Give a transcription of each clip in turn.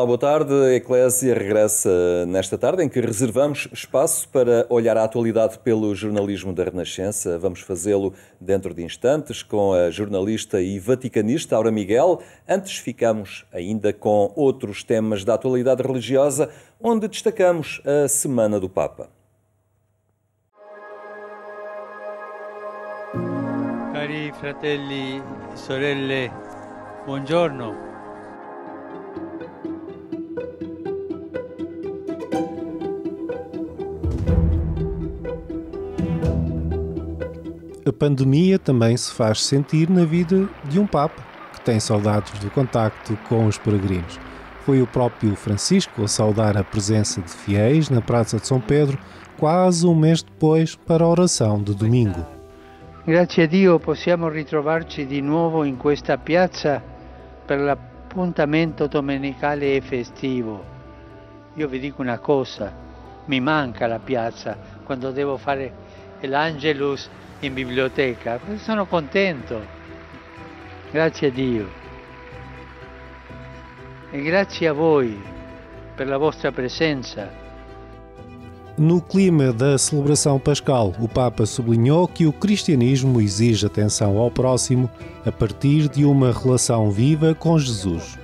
Olá, boa tarde. A Eclésia regressa nesta tarde em que reservamos espaço para olhar a atualidade pelo jornalismo da Renascença. Vamos fazê-lo dentro de instantes com a jornalista e vaticanista Aura Miguel. Antes ficamos ainda com outros temas da atualidade religiosa, onde destacamos a Semana do Papa. Cari fratelli e sorelle, buongiorno. A pandemia também se faz sentir na vida de um Papa, que tem saudades do contacto com os peregrinos. Foi o próprio Francisco a saudar a presença de fiéis na Praça de São Pedro, quase um mês depois, para a oração de domingo. Grazie a Dio possiamo ritrovarci di nuovo in questa piazza per l'appuntamento domenicale e festivo. Io vi dico una cosa, mi manca la piazza quando devo fare l'Angelus in biblioteca, sono contento, grazie a Dio e grazie a voi per la vostra presença. No clima da celebração pascal, o Papa sublinhou que o cristianismo exige atenção ao próximo a partir de uma relação viva com Jesus.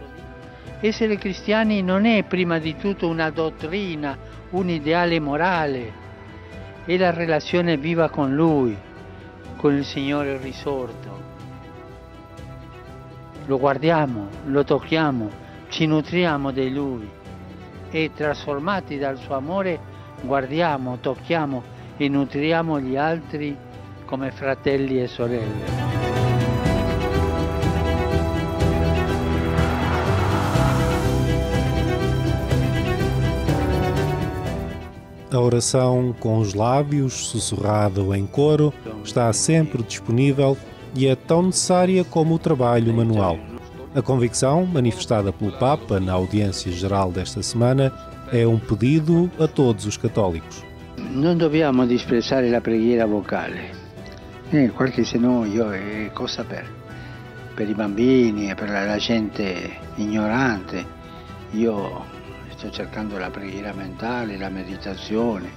Essere cristiani non è prima di tutto una dottrina, un ideale morale, è la relazione viva con Lui, con il Signore risorto. Lo guardiamo, lo tocchiamo, ci nutriamo di Lui e trasformati dal suo amore guardiamo, tocchiamo e nutriamo gli altri come fratelli e sorelle. A oração com os lábios, sussurrado em coro, está sempre disponível e é tão necessária como o trabalho manual. A convicção, manifestada pelo Papa na audiência geral desta semana, é um pedido a todos os católicos. Non dobbiamo disprezzare la preghiera vocale. Qualche io è cosa per i bambini e per la gente ignorante. Io sto cercando la preghiera mentale, la meditazione,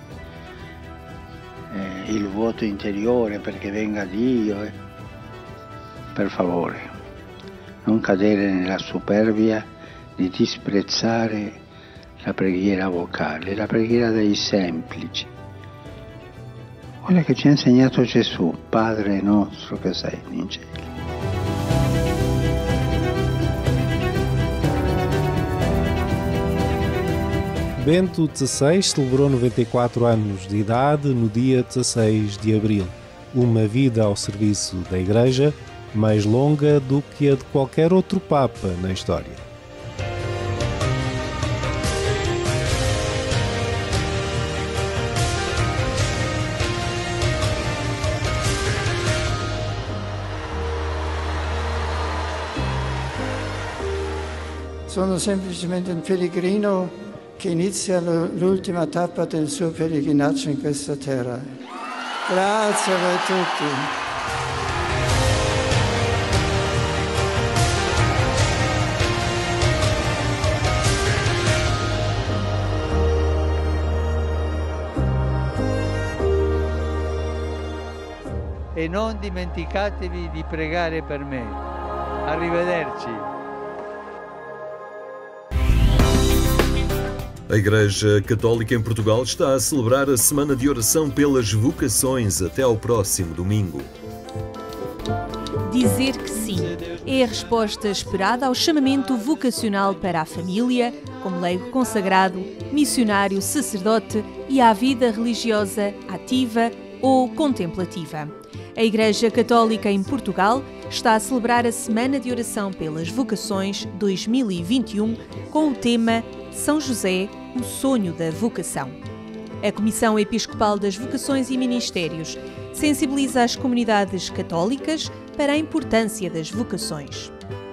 il vuoto interiore perché venga Dio. Per favore, non cadere nella superbia di disprezzare la preghiera vocale, la preghiera dei semplici. Quella che ci ha insegnato Gesù, Padre nostro che sei in cielo. Bento XVI celebrou 94 anos de idade no dia 16 de abril. Uma vida ao serviço da Igreja mais longa do que a de qualquer outro Papa na história. Sono semplicemente un pellegrino che inizia l'ultima tappa del suo pellegrinaggio in questa terra. Grazie a voi tutti. E non dimenticatevi di pregare per me. Arrivederci. A Igreja Católica em Portugal está a celebrar a Semana de Oração pelas Vocações até ao próximo domingo. Dizer que sim é a resposta esperada ao chamamento vocacional para a família, como leigo consagrado, missionário, sacerdote e à vida religiosa ativa ou contemplativa. A Igreja Católica em Portugal está a celebrar a Semana de Oração pelas Vocações 2021 com o tema São José, o sonho da vocação. A Comissão Episcopal das Vocações e Ministérios sensibiliza as comunidades católicas para a importância das vocações.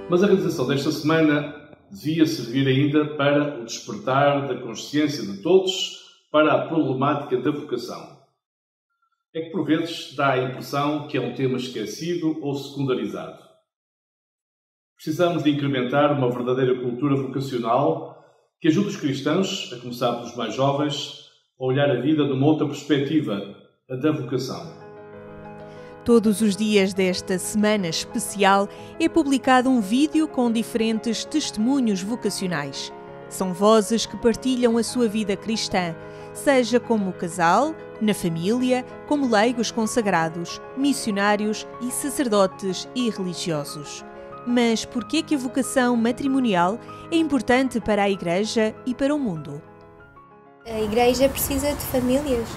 Mas a realização desta semana devia servir ainda para o despertar da consciência de todos para a problemática da vocação. É que por vezes dá a impressão que é um tema esquecido ou secundarizado. Precisamos de incrementar uma verdadeira cultura vocacional que ajude os cristãos, a começar pelos mais jovens, a olhar a vida de uma outra perspectiva, a da vocação. Todos os dias desta semana especial é publicado um vídeo com diferentes testemunhos vocacionais. São vozes que partilham a sua vida cristã, seja como casal, na família, como leigos consagrados, missionários e sacerdotes e religiosos. Mas por que a vocação matrimonial é importante para a Igreja e para o mundo? A Igreja precisa de famílias.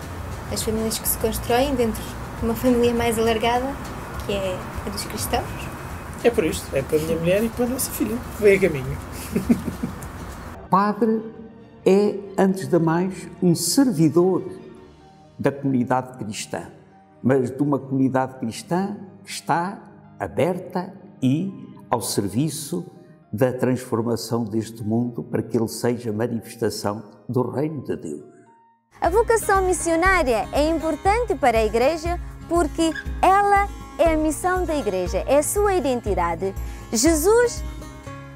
As famílias que se constroem dentro de uma família mais alargada, que é a dos cristãos. É por isto, é para a minha mulher e para a nossa filha, que vem a caminho. Padre é, antes de mais, um servidor da comunidade cristã, mas de uma comunidade cristã que está aberta e ao serviço da transformação deste mundo para que ele seja manifestação do reino de Deus. A vocação missionária é importante para a Igreja porque ela é a missão da Igreja, é a sua identidade. Jesus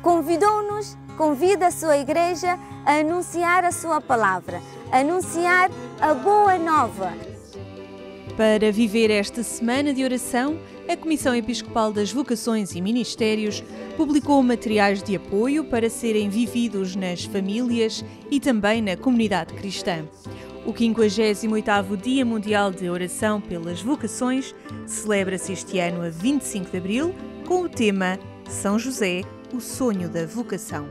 convida a sua Igreja a anunciar a sua palavra, a anunciar a boa nova. Para viver esta semana de oração, a Comissão Episcopal das Vocações e Ministérios publicou materiais de apoio para serem vividos nas famílias e também na comunidade cristã. O 58º Dia Mundial de Oração pelas Vocações celebra-se este ano a 25 de abril com o tema São José, o sonho da vocação.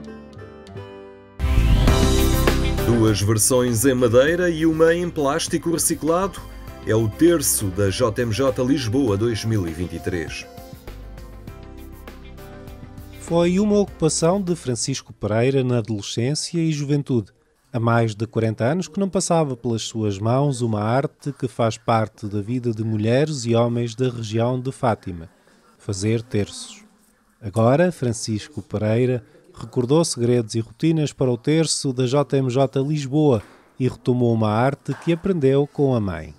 Duas versões em madeira e uma em plástico reciclado. É o terço da JMJ Lisboa 2023. Foi uma ocupação de Francisco Pereira na adolescência e juventude. Há mais de 40 anos que não passava pelas suas mãos uma arte que faz parte da vida de mulheres e homens da região de Fátima: fazer terços. Agora, Francisco Pereira recordou segredos e rotinas para o terço da JMJ Lisboa e retomou uma arte que aprendeu com a mãe.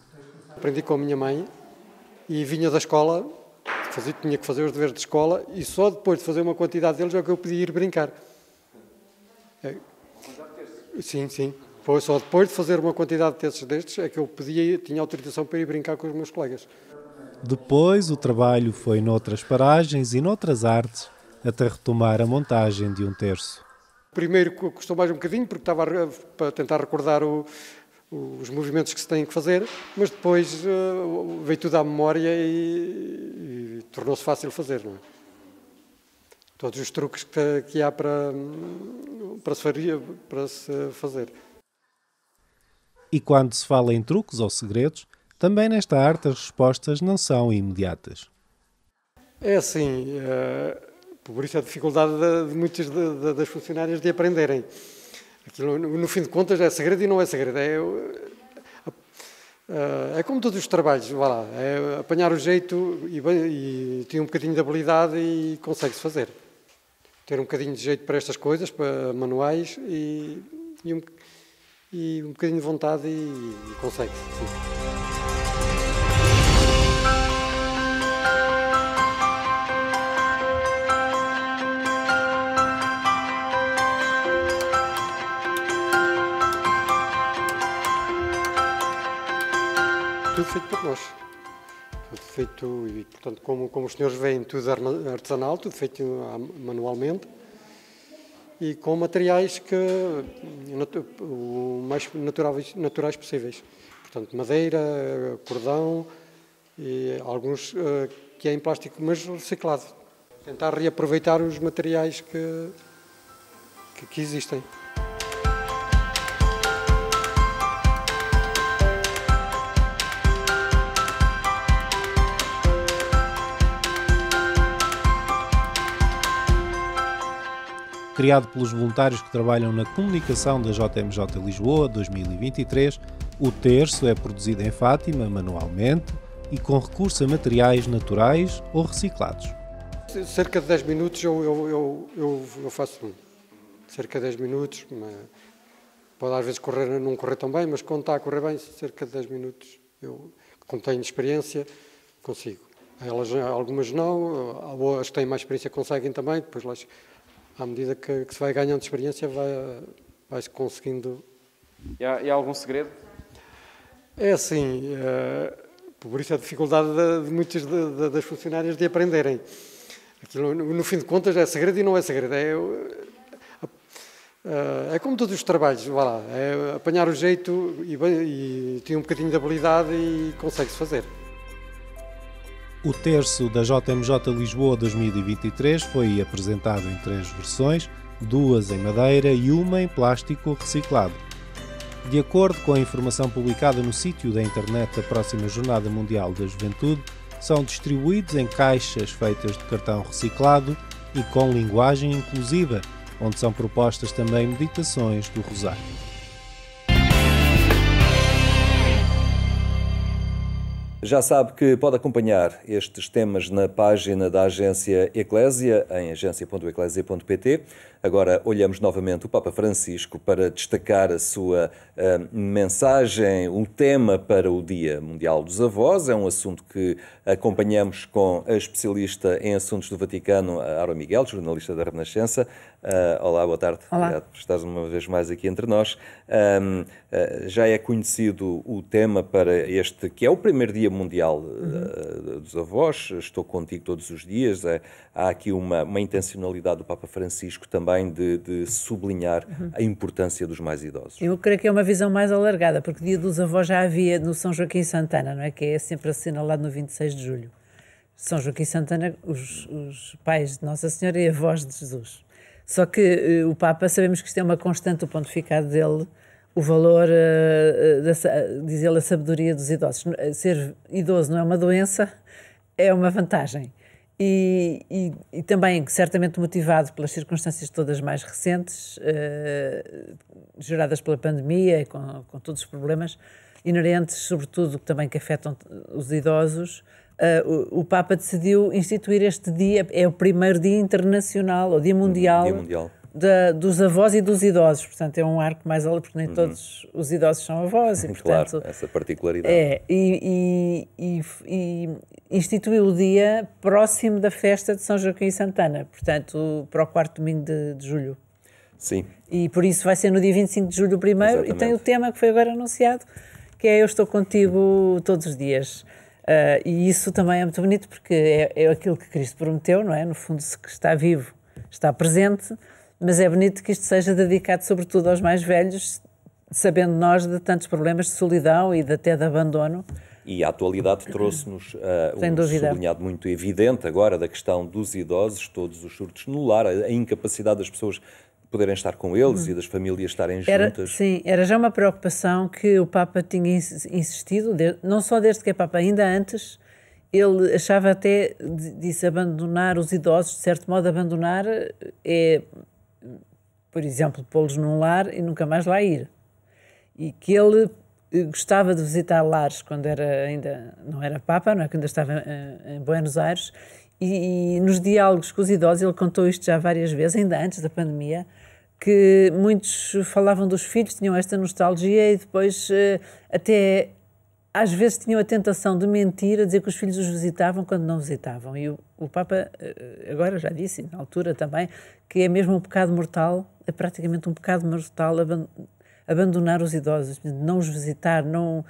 Aprendi com a minha mãe e vinha da escola, tinha que fazer os deveres de escola e só depois de fazer uma quantidade deles é que eu podia ir brincar. Sim. Foi só depois de fazer uma quantidade de terços destes é que eu tinha autorização para ir brincar com os meus colegas. Depois o trabalho foi noutras paragens e noutras artes até retomar a montagem de um terço. Primeiro custou mais um bocadinho porque estava para tentar recordar os movimentos que se têm que fazer, mas depois veio tudo à memória e tornou-se fácil fazer, não é? Todos os truques que há para se fazer. E quando se fala em truques ou segredos, também nesta arte as respostas não são imediatas. É assim, por isso a dificuldade de muitas das funcionárias de aprenderem. Aquilo, no fim de contas, é segredo e não é segredo. É como todos os trabalhos, vá lá, é apanhar o jeito e ter um bocadinho de habilidade e consegue-se fazer. Ter um bocadinho de jeito para estas coisas, para manuais e um bocadinho de vontade e consegue-se. Sim. Tudo feito por nós. Tudo feito, e portanto, como os senhores veem, tudo artesanal, tudo feito manualmente e com materiais o mais naturais possíveis. Portanto, madeira, cordão e alguns que é em plástico, mas reciclado. Tentar reaproveitar os materiais que existem. Criado pelos voluntários que trabalham na comunicação da JMJ Lisboa 2023, o terço é produzido em Fátima manualmente e com recurso a materiais naturais ou reciclados. Cerca de 10 minutos eu faço cerca de 10 minutos. Pode às vezes não correr tão bem, mas quando está a correr bem, cerca de 10 minutos, como tenho experiência, consigo. Algumas não, as que têm mais experiência conseguem também, depois à medida que se vai ganhando experiência, vai-se conseguindo. E há algum segredo? É assim, por isso a dificuldade de muitas das funcionárias de aprenderem. Aquilo, no fim de contas, é segredo e não é segredo. É como todos os trabalhos, vá lá, é apanhar o jeito e ter um bocadinho de habilidade e consegue-se fazer. O terço da JMJ Lisboa 2023 foi apresentado em 3 versões, 2 em madeira e 1 em plástico reciclado. De acordo com a informação publicada no sítio da internet da próxima Jornada Mundial da Juventude, são distribuídos em caixas feitas de cartão reciclado e com linguagem inclusiva, onde são propostas também meditações do Rosário. Já sabe que pode acompanhar estes temas na página da Agência Eclésia, em agência.eclésia.pt. Agora olhamos novamente o Papa Francisco para destacar a sua mensagem, um tema para o Dia Mundial dos Avós. É um assunto que acompanhamos com a especialista em assuntos do Vaticano, a Aura Miguel, jornalista da Renascença. Olá, boa tarde. Olá. Obrigado por estares uma vez mais aqui entre nós. Já é conhecido o tema para este, que é o primeiro Dia Mundial dos Avós. Estou contigo todos os dias. Há aqui uma intencionalidade do Papa Francisco também de sublinhar a importância dos mais idosos. Eu creio que é uma visão mais alargada, porque o Dia dos Avós já havia no São Joaquim Santana, não é? Que é sempre assinalado no 26 de julho. São Joaquim Santana, os pais de Nossa Senhora e avós de Jesus. Só que o Papa, sabemos que isto é uma constante do pontificado dele, o valor, diz ele, a sabedoria dos idosos. Ser idoso não é uma doença, é uma vantagem. E também, certamente motivado pelas circunstâncias todas mais recentes, geradas pela pandemia, com todos os problemas inerentes, sobretudo também que afetam os idosos, o Papa decidiu instituir este dia, é o primeiro Dia Internacional, ou Dia Mundial, dos avós e dos idosos. Portanto, é um arco mais alto, porque nem todos os idosos são avós. E, portanto, claro, essa particularidade. E instituiu o dia próximo da festa de São Joaquim Santana, portanto, para o 4º domingo de julho. Sim. E por isso vai ser no dia 25 de julho o primeiro. Exatamente. E tem o tema que foi agora anunciado, que é Eu Estou Contigo Todos os Dias. E isso também é muito bonito, porque é aquilo que Cristo prometeu, não é? No fundo, se está vivo, está presente, mas é bonito que isto seja dedicado sobretudo aos mais velhos, sabendo nós de tantos problemas de solidão e até de abandono. E a atualidade trouxe-nos um sublinhado muito evidente agora da questão dos idosos, todos os surtos no lar, a incapacidade das pessoas poderem estar com eles e das famílias estarem juntas. Sim, era já uma preocupação que o Papa tinha insistido, não só desde que é Papa, ainda antes. Ele achava até, disse, abandonar os idosos, de certo modo abandonar é, por exemplo, pô-los num lar e nunca mais lá ir. E que ele gostava de visitar lares quando ainda não era Papa, não é? Quando ainda estava em Buenos Aires, e nos diálogos com os idosos, ele contou isto já várias vezes, ainda antes da pandemia, que muitos falavam dos filhos, tinham esta nostalgia e depois até às vezes tinham a tentação de mentir, a dizer que os filhos os visitavam quando não visitavam. E o Papa agora já disse, na altura também, que é mesmo um pecado mortal, é praticamente um pecado mortal abandonar os idosos, não os visitar, não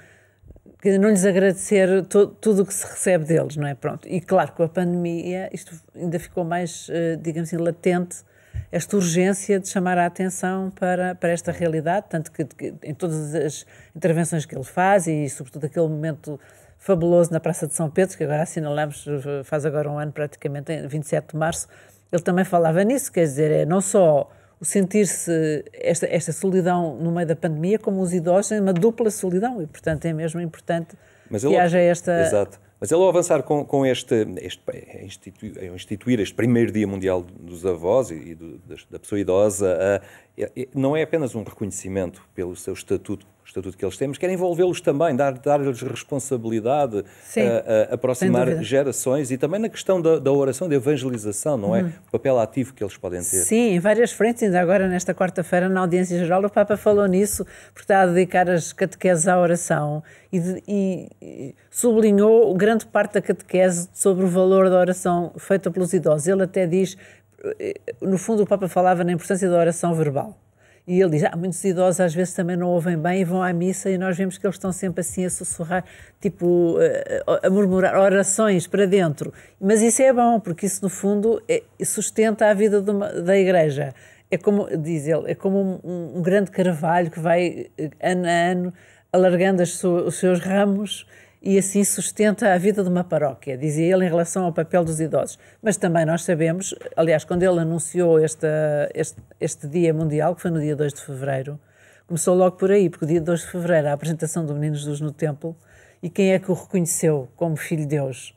lhes agradecer tudo o que se recebe deles, não é? Pronto. E claro, com a pandemia isto ainda ficou mais, digamos assim, latente, esta urgência de chamar a atenção para esta realidade, tanto que em todas as intervenções que ele faz e sobretudo aquele momento fabuloso na Praça de São Pedro, que agora assinalamos, faz agora um ano praticamente, em 27 de março, ele também falava nisso, quer dizer, é não só o sentir-se esta solidão no meio da pandemia, como os idosos têm uma dupla solidão e, portanto, é mesmo importante que haja esta... Exato. Mas ele, ao avançar com instituir este primeiro Dia Mundial dos Avós e da pessoa idosa, não é apenas um reconhecimento pelo seu estatuto que eles têm, mas quer envolvê-los também, dar-lhes responsabilidade, aproximar gerações e também na questão da oração, da evangelização, não é? O papel ativo que eles podem ter. Sim, em várias frentes, ainda agora nesta quarta-feira na audiência geral o Papa falou nisso, porque está a dedicar as catequeses à oração e sublinhou grande parte da catequese sobre o valor da oração feita pelos idosos. Ele até diz, no fundo o Papa falava na importância da oração verbal. E ele diz, muitos idosos às vezes também não ouvem bem e vão à missa e nós vemos que eles estão sempre assim a sussurrar, tipo, a murmurar orações para dentro. Mas isso é bom, porque isso no fundo sustenta a vida da Igreja. É como, diz ele, é como um grande carvalho que vai ano a ano alargando os seus ramos e assim sustenta a vida de uma paróquia, dizia ele em relação ao papel dos idosos. Mas também nós sabemos, aliás, quando ele anunciou este Dia Mundial, que foi no dia 2 de Fevereiro, começou logo por aí, porque o dia 2 de Fevereiro, a apresentação do Menino Jesus no templo, e quem é que o reconheceu como Filho de Deus?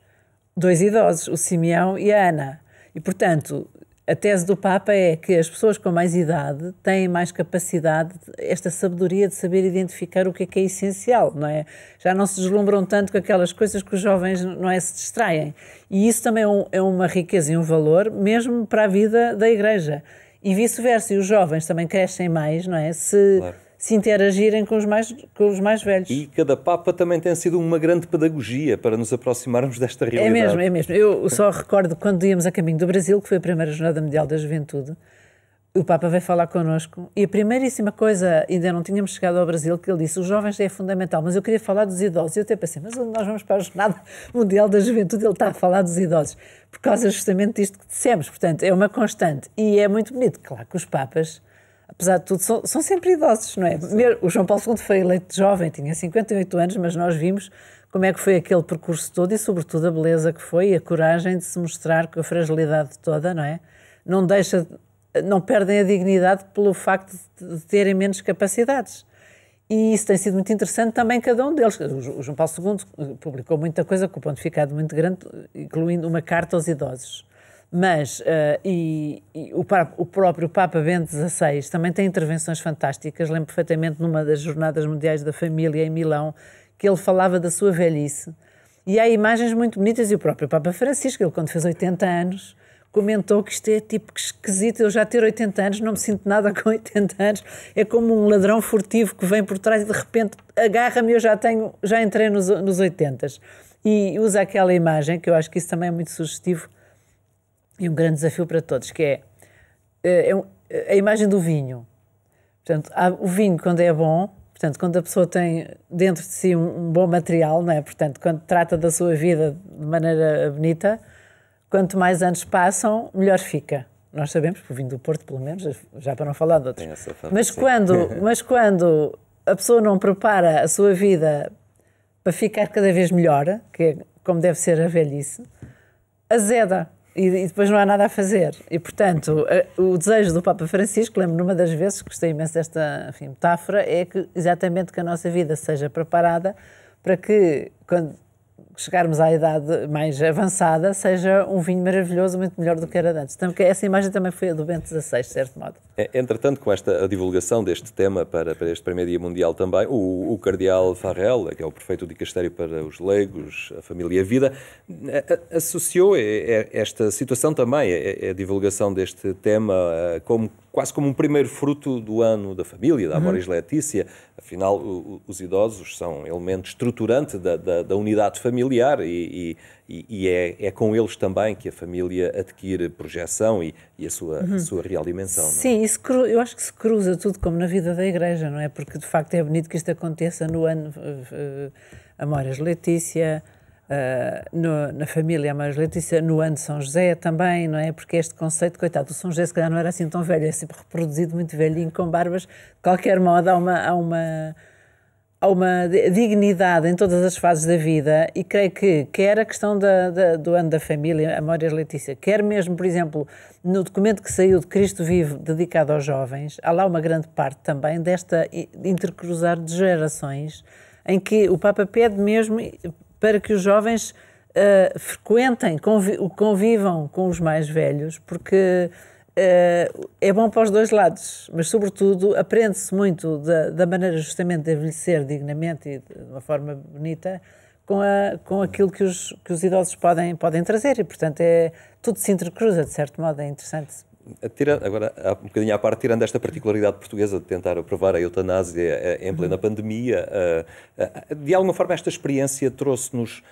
2 idosos, o Simeão e a Ana. E, portanto, a tese do Papa é que as pessoas com mais idade têm mais capacidade, esta sabedoria de saber identificar o que é essencial, não é? Já não se deslumbram tanto com aquelas coisas que os jovens, não é, se distraem. E isso também é uma riqueza e um valor, mesmo para a vida da Igreja. E vice-versa, e os jovens também crescem mais, não é? Se interagirem com os mais velhos. E cada Papa também tem sido uma grande pedagogia para nos aproximarmos desta realidade. É mesmo. Eu só recordo quando íamos a caminho do Brasil, que foi a primeira Jornada Mundial da Juventude, o Papa veio falar connosco e a primeiríssima coisa, ainda não tínhamos chegado ao Brasil, que ele disse, os jovens é fundamental, mas eu queria falar dos idosos. E eu até pensei, mas nós vamos para a Jornada Mundial da Juventude, ele está a falar dos idosos, por causa justamente disto que dissemos. Portanto, é uma constante. E é muito bonito. Claro que os Papas, apesar de tudo, são sempre idosos, não é? O João Paulo II foi eleito jovem, tinha 58 anos, mas nós vimos como é que foi aquele percurso todo e, sobretudo, a beleza que foi e a coragem de se mostrar com a fragilidade toda, não é? Não perdem a dignidade pelo facto de terem menos capacidades. E isso tem sido muito interessante também cada um deles. O João Paulo II publicou muita coisa com o pontificado muito grande, incluindo uma carta aos idosos. Mas o próprio Papa Bento XVI também tem intervenções fantásticas. Lembro perfeitamente numa das Jornadas Mundiais da Família em Milão, que ele falava da sua velhice. E há imagens muito bonitas, e o próprio Papa Francisco, ele quando fez 80 anos, comentou que isto é tipo que esquisito, eu já ter 80 anos, não me sinto nada com 80 anos, é como um ladrão furtivo que vem por trás e de repente agarra-me, eu já entrei nos 80. E usa aquela imagem, que eu acho que isso também é muito sugestivo, e um grande desafio para todos, que é a imagem do vinho. Portanto, o vinho, quando é bom, portanto, quando a pessoa tem dentro de si um bom material, não é? Portanto, quando trata da sua vida de maneira bonita, quanto mais anos passam, melhor fica. Nós sabemos, porque o vinho do Porto, pelo menos, já para não falar de outros. Mas quando a pessoa não prepara a sua vida para ficar cada vez melhor, que é como deve ser a velhice, azeda. E depois não há nada a fazer. E, portanto, o desejo do Papa Francisco, lembro numa das vezes, gostei imenso desta metáfora, é que exatamente que a nossa vida seja preparada para que, quando chegarmos à idade mais avançada, seja um vinho maravilhoso, muito melhor do que era antes. Então, essa imagem também foi a do Bento XVI, de certo modo. Entretanto, com a divulgação deste tema para este primeiro Dia Mundial também, o Cardeal Farrell, que é o prefeito do Dicastério para os Leigos, a Família e a Vida, associou esta situação também, a divulgação deste tema, quase como um primeiro fruto do ano da família, da Amoris Laetitia. Afinal, os idosos são elemento estruturante da unidade familiar e é com eles também que a família adquire projeção e a sua real dimensão. Sim, eu acho que se cruza tudo como na vida da Igreja, não é? Porque, de facto, é bonito que isto aconteça no ano Amoris Laetitia, na família Amoris Laetitia, no ano de São José também, não é? Porque este conceito, coitado, o São José se calhar não era assim tão velho, é sempre reproduzido muito velhinho, com barbas. De qualquer modo, há uma dignidade em todas as fases da vida, e creio que quer a questão do ano da família, Amoris Laetitia, quer mesmo, por exemplo, no documento que saiu de Cristo Vivo, dedicado aos jovens, há lá uma grande parte também desta intercruzar de gerações, em que o Papa pede mesmo para que os jovens frequentem, convivam com os mais velhos, porque é bom para os dois lados, mas sobretudo aprende-se muito da maneira justamente de envelhecer dignamente e de uma forma bonita com aquilo que os idosos podem trazer, e portanto tudo se intercruza, de certo modo, é interessante. Agora, um bocadinho à parte, tirando esta particularidade portuguesa de tentar aprovar a eutanásia em plena pandemia, de alguma forma esta experiência trouxe-nos,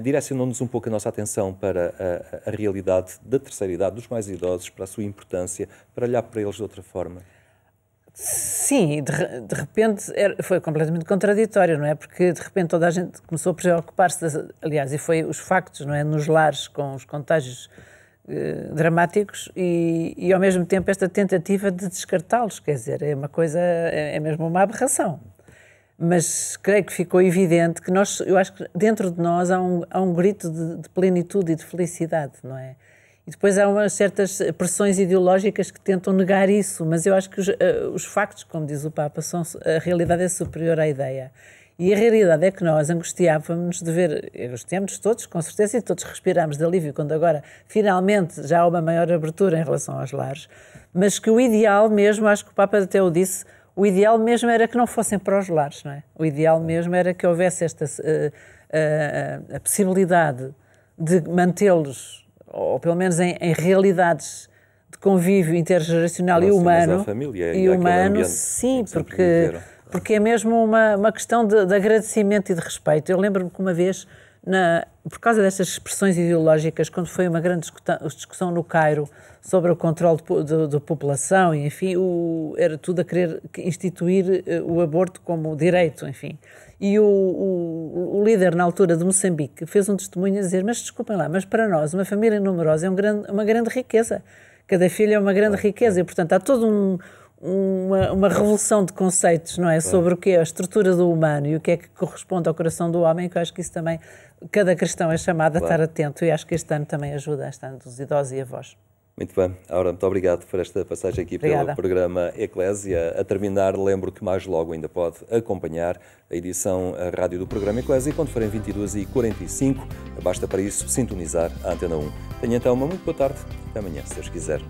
direcionou-nos um pouco a nossa atenção para a realidade da terceira idade, dos mais idosos, para a sua importância, para olhar para eles de outra forma. Sim, de repente foi completamente contraditório, não é? Porque de repente toda a gente começou a preocupar-se, aliás, e foi os factos, não é? Nos lares com os contágios dramáticos e ao mesmo tempo esta tentativa de descartá-los, quer dizer, é uma coisa, é mesmo uma aberração. Mas creio que ficou evidente que eu acho que dentro de nós há um grito de plenitude e de felicidade, não é? E depois há umas certas pressões ideológicas que tentam negar isso, mas eu acho que os factos, como diz o Papa, a realidade é superior à ideia. E a realidade é que nós angustiávamos de ver, angustiamos todos, com certeza, e todos respiramos de alívio quando agora, finalmente, já há uma maior abertura em relação aos lares, mas que o ideal mesmo, acho que o Papa até o disse, o ideal mesmo era que não fossem para os lares, não é? O ideal mesmo era que houvesse a possibilidade de mantê-los, ou pelo menos em realidades de convívio intergeracional e humano. E humano, sim, porque é mesmo uma questão de agradecimento e de respeito. Eu lembro-me que uma vez, por causa destas expressões ideológicas, quando foi uma grande discussão no Cairo sobre o controle da população, e enfim, era tudo a querer instituir o aborto como direito, enfim. E o líder, na altura, de Moçambique, fez um testemunho a dizer, mas desculpem lá, mas para nós uma família numerosa é uma grande riqueza. Cada filho é uma grande riqueza e, portanto, há todo uma revolução de conceitos, não é? Sobre o que é a estrutura do humano e o que é que corresponde ao coração do homem, que eu acho que isso também, cada cristão é chamado a estar atento, e acho que este ano também ajuda, este ano dos idosos e avós. Muito bem. Aura, muito obrigado por esta passagem aqui pelo programa Eclésia. A terminar, lembro que mais logo ainda pode acompanhar a edição rádio do programa Eclésia, quando forem 22h45. Basta para isso sintonizar a Antena 1. Tenha então uma muito boa tarde. Até amanhã, se Deus quiser.